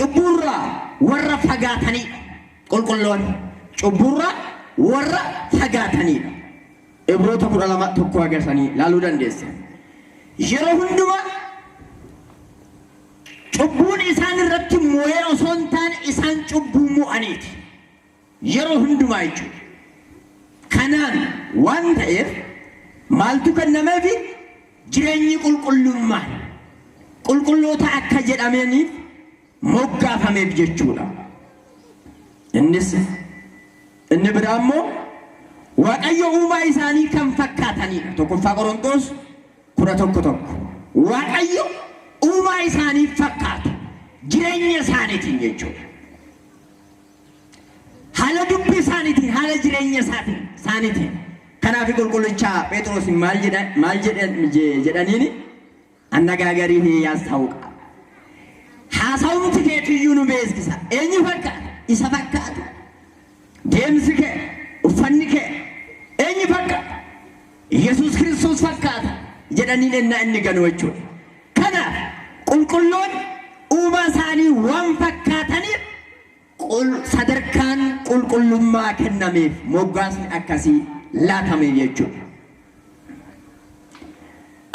cubburra warra fagaatanii qulqulloon cubburra warra fagaatanii Ibroota 12 tokko agarsiisanii laaluu dandeessa yeroo hundumaa cubbuun isaan irratti moo'ee osoo hin taane isaan cubbuu mo'aniiti yeroo hundumaa jechuudha kanaan waan ta'eef maaltu kennameefi jireenyi qulqullummaa qulqulloota akka jedhamaniif moggaafameef jechuudha inni biraa immoo Waaqayyo uumaa isaanii kan fakkaatanidha tokkoffaa Qorontos 11:1 Waaqayyo uumaa isaanii fakkaatu jireenya isaaniitiin jechuudha haala dubbii isaaniitiin haala jireenya isaaniitiin kanaaf qulqullicha Phexros maal jedhaniini annagaagarii yaastawqa haasawumti keetiyyuu nu beeksisa eenyu fakkaata isa fakkaatu deemsi kee uffanni kee eenyu fakkaata Yesuus Kiristoos fakkaata jedhaniin inni ganu jechuudha kanaaf qulqulloon uumaa isaanii waan fakkaataniif sadarkaan qulqullummaa kennameef moggaasni akkasii laatameef jechuudha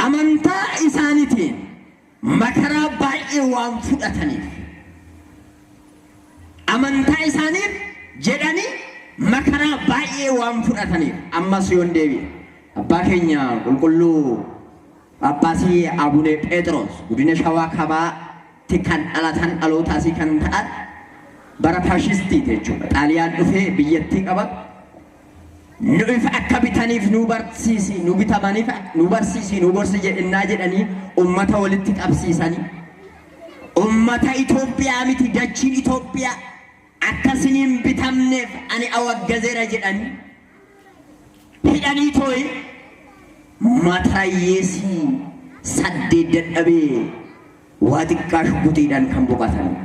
amantaa isaaniitiin makaraa baay'ee waan fudhataniif amantaa isaaniif jedhanii makaraa baay'ee waan fudhataniif ammas yoon deebi'e abbaa keenya qulqulluu Abbaasii Abune Phexros godina Shawaa Kabaatti kan dhalatan dhalootaasii kan ta'an bara faashistii jechuudha xaaliyaan dhufee biyyattii qabat nuuf akka bitaniif nu barsiisi nu bitamaniif nu barsiisi nu gorsi jedhanii ummata walitti qabsiisanii ummata Itoophiyaa miti dachiin Itoophiyaa akkasiniin bitamneef ani awaggazeera jedhanii hidhanii tooyi matarayyeesii saddeet dadhabee waa xiqqaa shugutiidhaan kan boqotan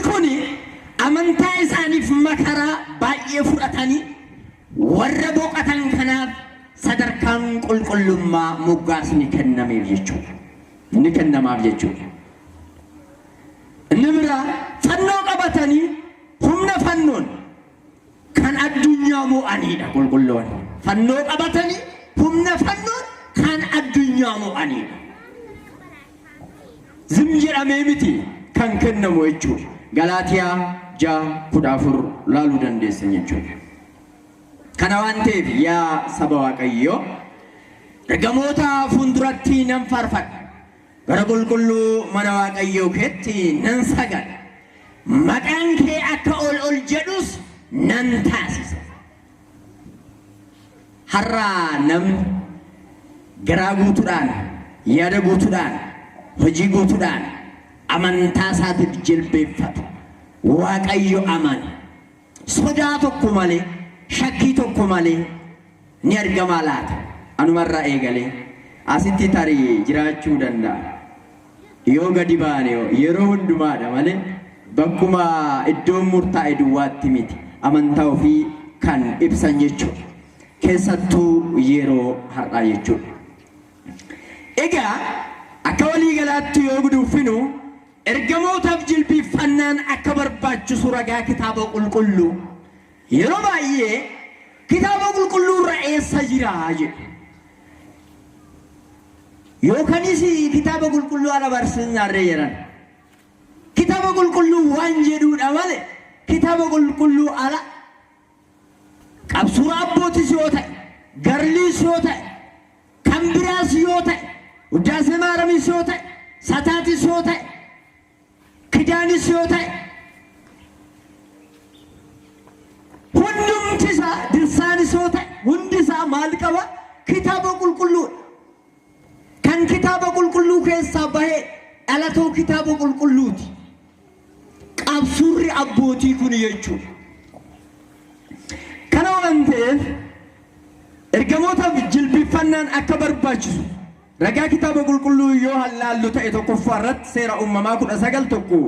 kuni amantaa isaaniif makaraa baay'ee fudhatanii warra boqotan kanaaf sadarkaan qulqullummaa moggaasni kennameef jechuudha inni kennamaaf jechuudha inni biraa fannoo qabatanii humna fannoon kan addunyaa mo'aniidha qulqulloon fannoo qabatanii humna fannoon kan addunyaa mo'aniidha zim jedhamee miti kan kennamu jechuudha Galaatiyaa 6:14 laaluu dandeessan jechuudha kana waan ta'eef yaa saba Waaqayyoo ergamoota fuulduratti nan faarfadha gara qulqulluu mana Waaqayyoo keetti nan sagada maqaan kee akka ol jedhus nan taasisa har'a namni garaa guutuudhaan yaada guutuudhaan hojii guutuudhaan amantaa isaatiif jilbeeffatu Waaqayyo amana sodaa tokko malee shakkii tokko malee ni argama laata anumarraa eegalee asitti tarii jiraachuu danda'a yoo gadi baane yeroo hundumaadha malee bakkuma iddoon murtaa'e duwwaatti miti amantaa ofii kan ibsan jechuudha keessattuu yeroo har'aa jechuudha egaa akka walii galaatti yoo guduufinu ergamootaaf jilbiffannaan akka barbaachisu ragaa kitaaba qulqulluu yeroo baay'ee kitaaba qulqulluu irra eessa jira jedhu yookanis kitaaba qulqulluu ala barsiisnaarree jedhan kitaaba qulqulluu waan jedhuudha malee kitaaba qulqulluu ala qabsuura abbootis yoo ta'e garliis yoo ta'e kan biraas yoo ta'e uddaasee maaramis yoo ta'e sataatis yoo ta'e kidaanis yoo ta'e hundumti isaa dirsaanis yoo ta'e hundi isaa maal qaba kitaaba qulqulluu kan kitaaba qulqulluu keessaa bahee dhalatoo kitaaba qulqulluuti qabsuurri abbootii kun jechuudha kana waan ta'eef ergamootaaf jilbiffannaan akka barbaachisu ragaa kitaaba qulqulluu yoo hallaallu ta'e tokkoffaa irratti seera uumamaa 19 tokko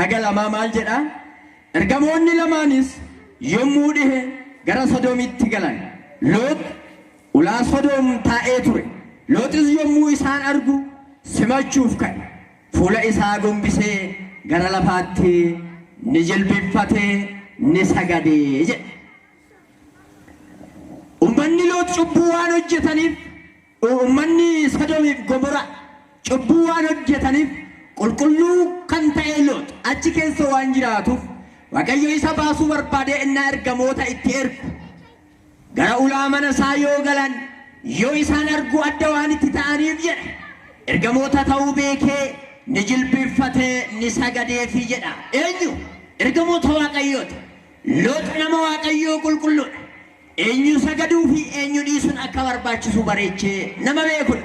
haga lamaa maal jedha ergamoonni lamaanis yommuu dhihe gara Sodoomitti galan Loot ulaa Sodoom taa'ee ture Lootis yommuu isaan argu simachuuf ka'e fuula isaa gombisee gara lafaatti ni jilbeenfatee ni sagadee jedhe. Ummanni Loot cubbuu waan hojjetaniif, ummanni Sodoomiif Gomora cubbuu waan hojjetaniif qulqulluu kan ta'e Loot achi keessa waan jiraatuuf Waaqayyo isa baasuu barbaadee innaa ergamoota itti ergu. Gara ulaa mana isaa yoo galan yoo isaan argu adda waan itti ta'aniif jedhe ergamoota ta'uu beekee ni jilbeenfatee ni sagadeefi jedha. Eenyu? Ergamoota Waaqayyooti. Loot nama Waaqayyoo qulqulluudha. Eenyu sagaduu fi eenyu dhiisuun akka barbaachisu bareechee nama beekudha.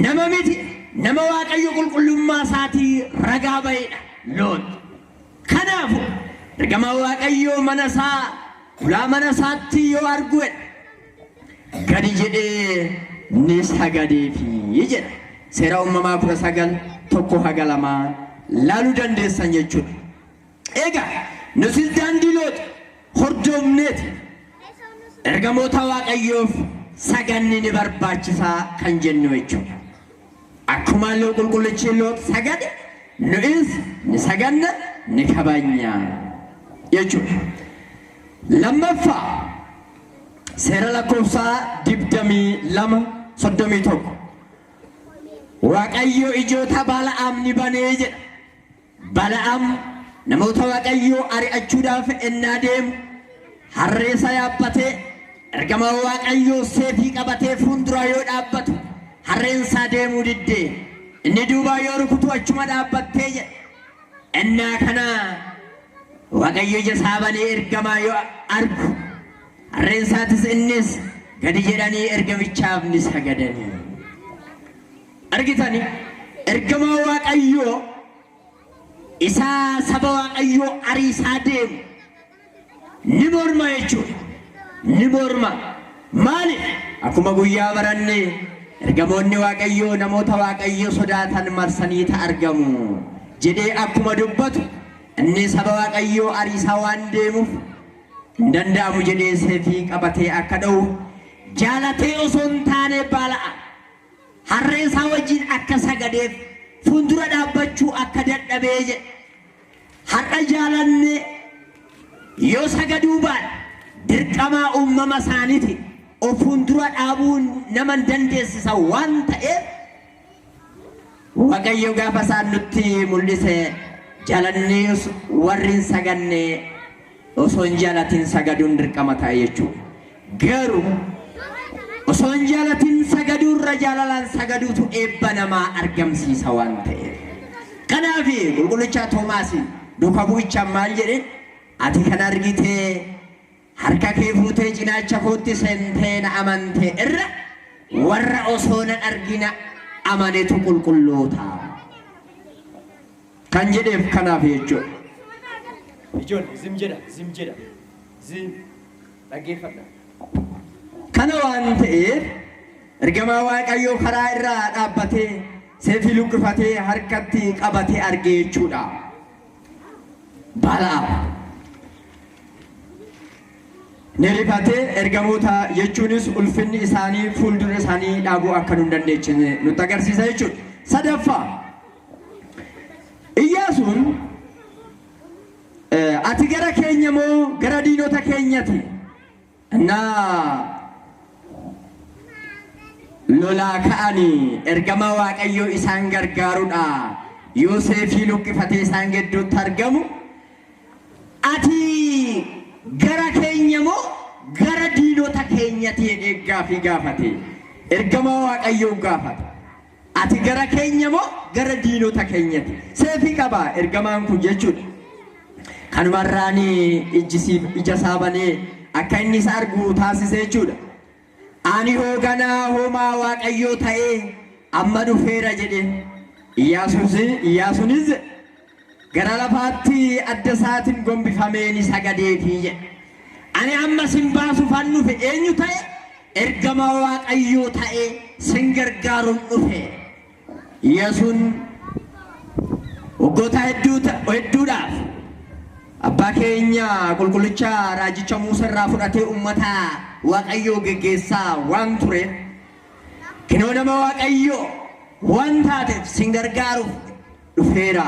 Nama miti nama Waaqayyo qulqullummaa isaatii ragaa ba'edha Loot. Kanaafu ergama Waaqayyoo mana isaa ulaa mana isaatti yoo argu gadi jedhee ni sagadeefi jedha. Seera uumamaa 19:1-2 laaluu dandeessan jechuudha. Egaa nuti daandii Loot hordofneeti ergamoota Waaqayyoof saganni ni barbaachisaa kan jennu jechuudha. Akkuma Loo qulqullichi Loot sagade nutis ni saganna ni kabajna jechuudha. Lammaffaa seera lakkoofsaa 22:31 Waaqayyo ijoota Bala'aam ni banee jedha. Bala'aam namoota Waaqayyoo ari'achuudhaaf ennaa deemu harree isaa yaabbatee ergama Waaqayyoo seefii qabatee fuuldura yoo dhaabbatu harreen isaa deemuu diddee inni duubaa yoo rukutu achuma dhaabbattee jedha. Ennaa kana Waaqayyo ija isaa banee ergamaa yoo argu harreen isaatis innis gadi jedhanii ergamichaaf ni sagadanii. Argitanii ergama Waaqayyoo isaa saba Waaqayyoo ariisaa deemu ni morma jechuudha. Ni morma. Maaliif? Akkuma guyyaa baranne ergamoonni Waaqayyoo namoota Waaqayyoo sodaatan marsanii argamu jedhee akkuma dubbatu inni saba Waaqayyoo ariisaa waan deemuuf hin danda'amu jedhee seefii qabatee akka dha'u jaalatee osoo hin taane Bala'aam harree isaa wajjin akka sagadeef fuuldura dhaabbachuu akka dadhabee jedhe. Har'a jaalanne yoo sagaduu baadhe dirqamaa uumama isaaniiti of fuuldura dhaabuun nama dandeessisa waan ta'eef Waaqayyo gaafa isaan nutti mul'ise jaalannee warri hin saganne osoo hin jaalatin sagaduun dirqama ta'a jechuudha. Garuu osoo hin jaalatin sagaduurra jaalalaan sagaduutu eebba namaa argamsiisa waan ta'eef. Kanaaf qulqullicha Toomaas duuka bu'ichaan maal jedhe? Ati kan argitee harka kee fuutee cinaacha kootti seentee na amantee irra warra osoo nan argina amanetu qulqulloota kan jedheef kanaaf jechuudha. Ijoollee zim jedha dhaggeeffadha. Kana waan ta'eef ergamaa Waaqayyoo karaa irraa dhaabbatee seefii luqqifatee harkatti qabatee argee jechuudha. Bala'aam ni rifatee ergamoota jechuunis ulfinni isaanii fuuldura isaanii dhaabuu akka nu hin dandeechine nutti agarsiisa jechuudha. Sadaffaa Iyyaasuun ati gara keenya moo gara diinota keenyati? Lolaa ka'anii ergama Waaqayyoo isaan gargaaruudha yoo seefii luqqifatee isaan gidduutti argamu ati gara keenya moo gara diinota keenyati jedhee gaafii gaafate. Ergama Waaqayyoo gaafata. Ati gara keenya moo gara diinota keenyati? Seefii qaba ergamaan kun jechuudha. Kanumarraan ija isaa banee akka inni isa argu taasise jechuudha. Ani hooganaa homaa Waaqayyoo ta'ee amma dhufeera jedhe. Iyyaasuunis gara lafaatti adda isaatiin gombifamee ni sagadeefii jedhe. Ani amma sin baasuuf an dhufe eenyu ta'e? Ergama Waaqayyoo ta'ee sin gargaaruun dhufe. Iyyaasuun waggoota hedduudhaaf abbaa keenya qulqullicha raajicha Muusaa irraa fudhatee uummata Waaqayyoo geggeessaa waan tureef kinoo nama Waaqayyoo waan taateef sin gargaaruuf dhufeera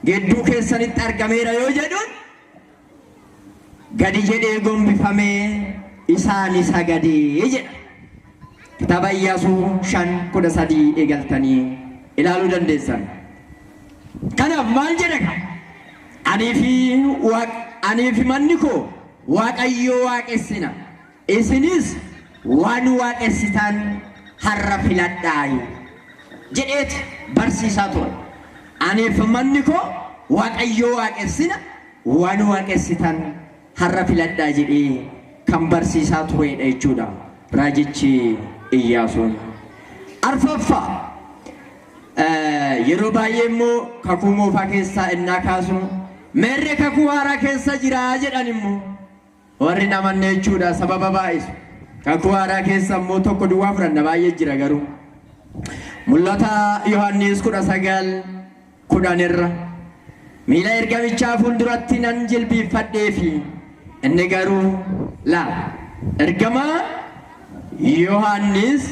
gidduu keessanitti argameera yoo jedhuun gadi jedhee gombifamee isaani sagadee jedha. Kitaaba Iyyaasuu 5:13 eegaltanii ilaaluu dandeessan. Kanaaf maal jedha? Anii fi manni koo Waaqayyoo waaqessina. Isinis waan waaqessitan har'a filadhaa jedheet barsiisaa ture. Anii fi manni koo Waaqayyoo waaqessina. Waan waaqessitan har'a filadhaa jedhee kan barsiisaa turedha jechuudha. Raajichi Iyyaasuun. Arfaffaa yeroo baay'ee immoo kakuu moofaa keessaa innaa kaasu meerre kakuu haaraa keessa jira jedhan immoo warri namanne jechuudha sababa baay'isu. Kakuu haaraa keessa immoo tokko duwwaa fudhanna baay'ee jira garuu. Mul'ata Yohaannis 19:10 irra miila ergamichaa fuulduratti nan jilbiifadhee fi inni garuu laala. Ergamaa Yohaannis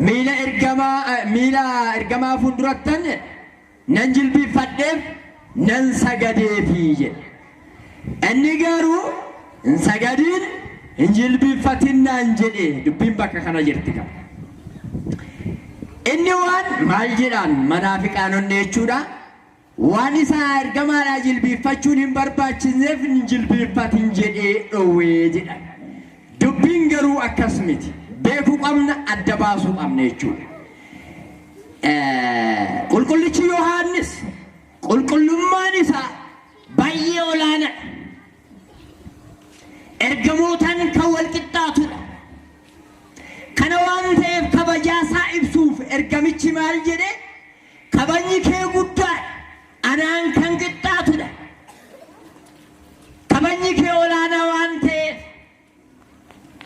miila ergamaa fuuldurattan nan jilbiifadheef nan sagadeefi jedhe. Inni garuu hin sagadiin hin jilbiiffatin naan jedhe dubbiin bakka kana jirti qaba. Inni waan maal jedhaan manaafiqaanonni jechuudha. Waan isaa ergamaadhaa jilbiiffachuun hin barbaachisneef hin jilbiiffatin jedhee dhowwee jedha. Dubbiin garuu akkas miti. Beekuu qabna adda baasuu qabna jechuudha. Qulqullichi Yohaannis qulqullummaan isaa baay'ee olaanaadha. Ergamootaan kan wal qixxaatudha. Kana waan ta'eef kabajaasaa ibsuuf ergamichi maal jedhe? Kabajni kee guddaadha. Anaan kan qixxaatudha. Kabajni kee olaanaa waan ta'eef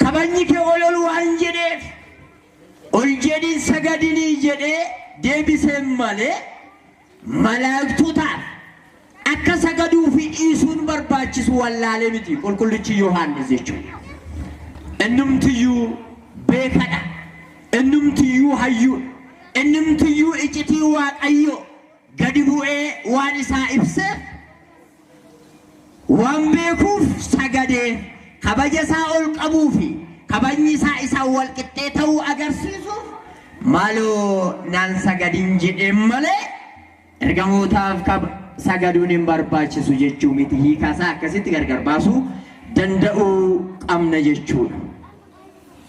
kabajni kee ol waan jedheef ol jedhin sagadinii jedhee deebiseen malee malaa'iktotaaf akka sagaduu fi dhiisuun barbaachisu wallaalee miti qulqullichi Yohaannis jechuudha. Innumtiyyuu beekadha. Innumtiyyuu hayyuudha. Innumtiyyuu iccitii Waaqayyoo gadi bu'ee waan isaa ibseef waan beekuuf sagadee kabaja isaa ol qabuu fi kabajni isaa wal qixxee ta'uu agarsiisuuf maaloo naan sagadin jedheen malee ergamootaaf sagaduun hin barbaachisu jechuu miti. Hiikaasaa akkasitti gargar baasuu danda'uu qabna jechuudha.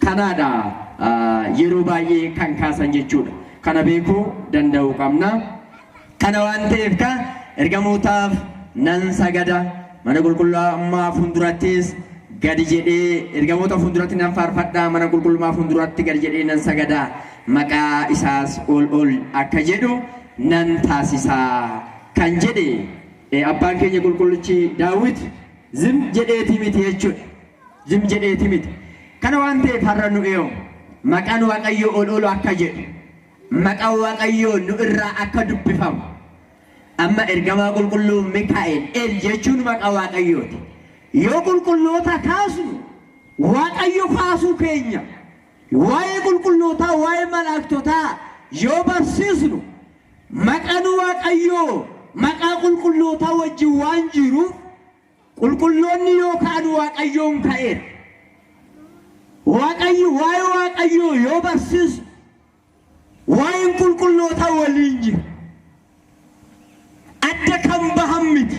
Kanaadha yeroo baay'ee kan kaasan jechuudha. Kana beekuu danda'uu qabna. Kana waan ta'eef ergamootaaf nan sagada mana qulqullummaa fuuldurattis gadi jedhee ergamoota fuulduratti nan faarfadhaa mana qulqullummaa fuulduratti gadi jedhee nan sagadaa maqaa isaas ol akka jedhu nan taasisaa kan jedhe abbaan keenya qulqullichi Daawit zim jedheeti miti jechuudha. Zim jedheeti miti. Kana waan ta'eef har'a nu eeyo maqaan Waaqayyoo ol akka jedhu maqaan Waaqayyoo nu irraa akka dubbifamu amma ergamaa qulqulluu Mikaa'el jechuun maqaa Waaqayyooti. Yoo qulqulloota kaasnu Waaqayyo kaasuu keenya waa'ee qulqullootaa waa'ee malaa'iktotaa yoo barsiisnu maqaan Waaqayyoo maqaa qulqullootaa wajjin waan jiruuf qulqulloonni yookaan Waaqayyoon ka'eera. Waa'ee Waaqayyoo yoo barsiisnu waa'een qulqullootaa waliin jira. Adda kan bahan miti.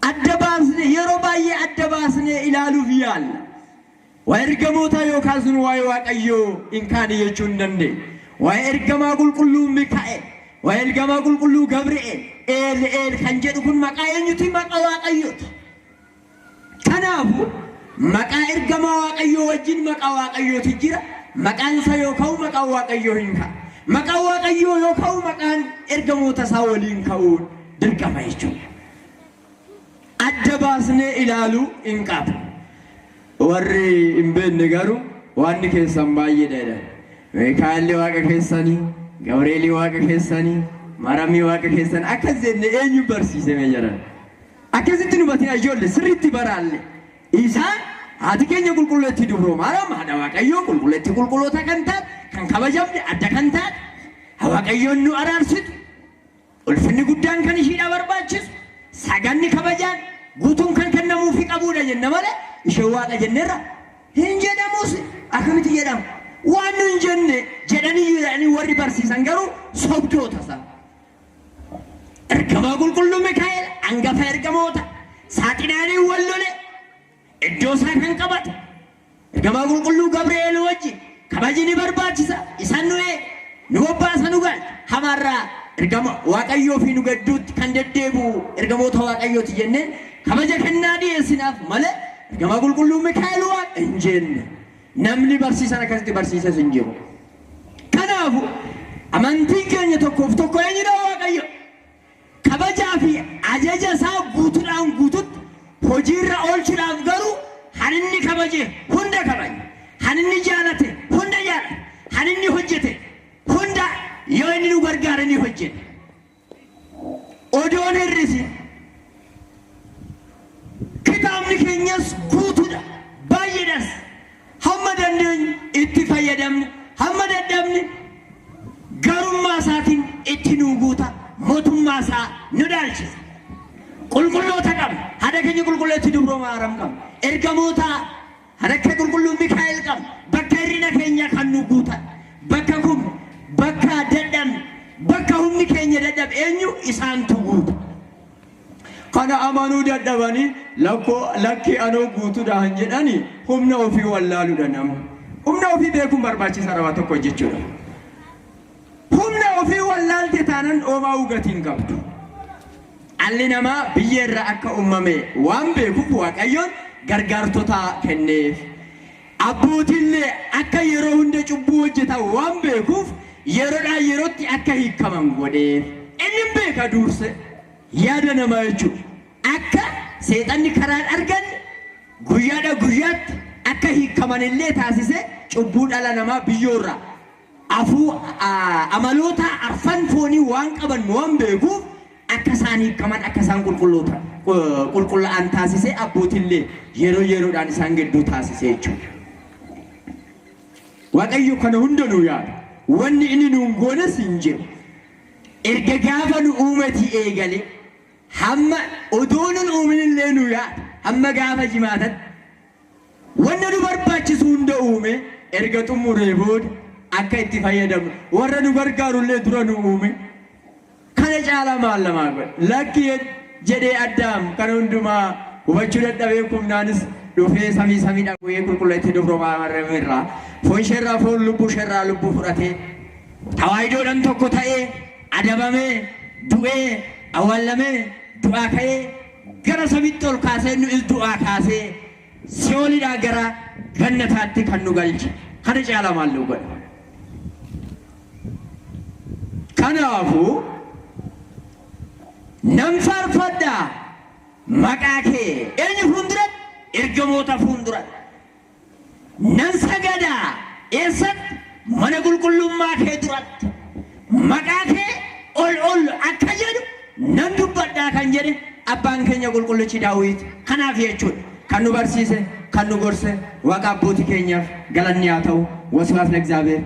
Adda baasnee yeroo baay'ee adda baasnee ilaaluuf yaalla. Waa'ee ergamoota yookaan sun waa'ee Waaqayyoo hin kaane jechuu hin dandeenye. Waa'ee ergamaa qulqulluu Mikaa'el, waa'ee ergamaa qulqulluu Gabri'eel, eel kan jedhu kun maqaa eenyuti? Maqaa Waaqayyooti. Kanaafuu maqaa ergamaa Waaqayyoo wajjin maqaa Waaqayyooti jira. Maqaan isaa yoo ka'u maqaan Waaqayyoo hin ka'a. Maqaan Waaqayyoo yoo ka'u maqaan ergamoota isaa waliin ka'uun dirqama jechuudha. Adda baasnee ilaaluu hin qabu. Warri hin beekne garuu waan keessan baay'eedha. Mikaa'elli waaqa keessanii, Gabri'eelli waaqa keessanii, Maramii waaqa keessanii akkas jennee eenyu barsiisee jedhan. Akkasitti nu batina ijoollee sirriitti baraalle. Isaan haati keenya qulqulleetti dubroo maaraam haadha Waaqayyoo qulqulleetti qulqulloota kan taate kan kabajamne adda kan taate waaqayyoon nu araarsitu ulfinni guddaan kan ishiidha barbaachisu saganni kabajaan guutuun kan kennamuufi qabuudha jenna malee ishee waaqa jenneerra hin jedhamus akkamitti jedhamu waan nu hin jenne jedhanii warri barsiisan garuu sobdoota isaa ergamaa qulqulluu Mikaa'el hangafa ergamoota saaxinaanii wallole iddoo isaa kan qabate ergamaa qulqulluu Gabri'eel wajjin kabajni barbaachisa isaan nu bobbaasa nu gal hamarraa ergama waaqayyoo fi nu gadduutti kan deddeebu ergamoota waaqayyooti jenneen kabaja kennaa dhiyeessinaaf malee ergamaa qulqulluu Mikaa'el waaqa hin jenne namni barsiisan akkasitti barsiisas hin jiru. Kanaafu amantiin keenya tokkoof tokko eenyudha waaqayyo kabajaa fi ajaja isaa guutuudhaan guututti hojiirra oolchuudhaaf garuu haninni kabaje hunda kabaje haninni jaalate hunda jaalate haninni hojjete hunda yoo inni nu gargaaranii hojjete odoon hir'isi kitaabni keenyas guutuudha baay'eedhas hamma dandeenyu itti fayyadamne hamma dadhabne garummaa isaatiin itti nu guuta mootummaa isaa nu dhaalchisa qulqulloota qabna hada keenya qulqulleetti dubroo maaram qabna ergamoota hada kee qulqulluun Mikaa'el qabna bakka hirrina keenya kan nu guutan bakka kun bakka dadhabne bakka humni keenya dadhabe eenyu isaantu guuta kana amanuu dadhabanii lakki anoo guutuudhaan jedhanii humna ofii wallaaluudha nama humna ofii beekuun barbaachisaa rabaa tokko jechuudha humna ofii wallaalte taanan oomaa ugatiin qabdu alli namaa biyyeerra akka uumame waan beekuuf waaqayyoon gargaartota kenneef abbootillee akka yeroo hunda cubbuu hojjetan waan beekuuf yeroodhaa yerootti akka hiikaman godheef inni beeka duurse yaada namaa jechuudha akka seexanni karaan argan guyyaadha guyyaatti akka hiikaman illee taasise cubbuu dhala namaa biyyoorra afuu amaloota arfan foonii waan qaban waan beekuuf akka isaan hiikaman akka isaan qulqullaa'an taasise abbootillee yeroodhaan isaan gidduu taasise jechuudha. Waaqayyo kana hunda nu yaada wanni inni nuun goones hin jiru erga gaafa nu uumati eegale hamma odoo nun uuminillee nu yaada hamma gaafa jimaatatti wanna nu barbaachisu hunda uume erga xumuree booda akka itti fayyadamnu warra nu gargaarullee dura nu uume kana caalaa maal lamaa godhe lakki jedhee addaam kana hundumaa hubachuu dadhabee kumnaanis dhufee samii dhaqee qulqulleetti dubroomaa marramirraa foon sherraa foon lubbuu sherraa lubbuu fudhatee tawaayidoodhaan tokko ta'ee adabamee du'ee awwaalamee du'aa ka'ee gara samiitti ol kaasee nu du'aa kaasee si'oolidhaa gara gannataatti kan nu galche kana caalaa maal nu godhe kanaafuu nam faarfadhaa maqaa kee eenyu fuulduratti ergamoota fuulduratti nan sagadaa eessatti mana qulqullummaa kee duratti maqaa kee ol akka jedhu nan dubbadhaa kan jedhe abbaan keenya qulqullichi Daawit kanaaf jechuudha kan nu barsiise kan nu gorse waaqa abbootii keenyaaf galanni haa ta'u waswaaf ለእግዚአብሔር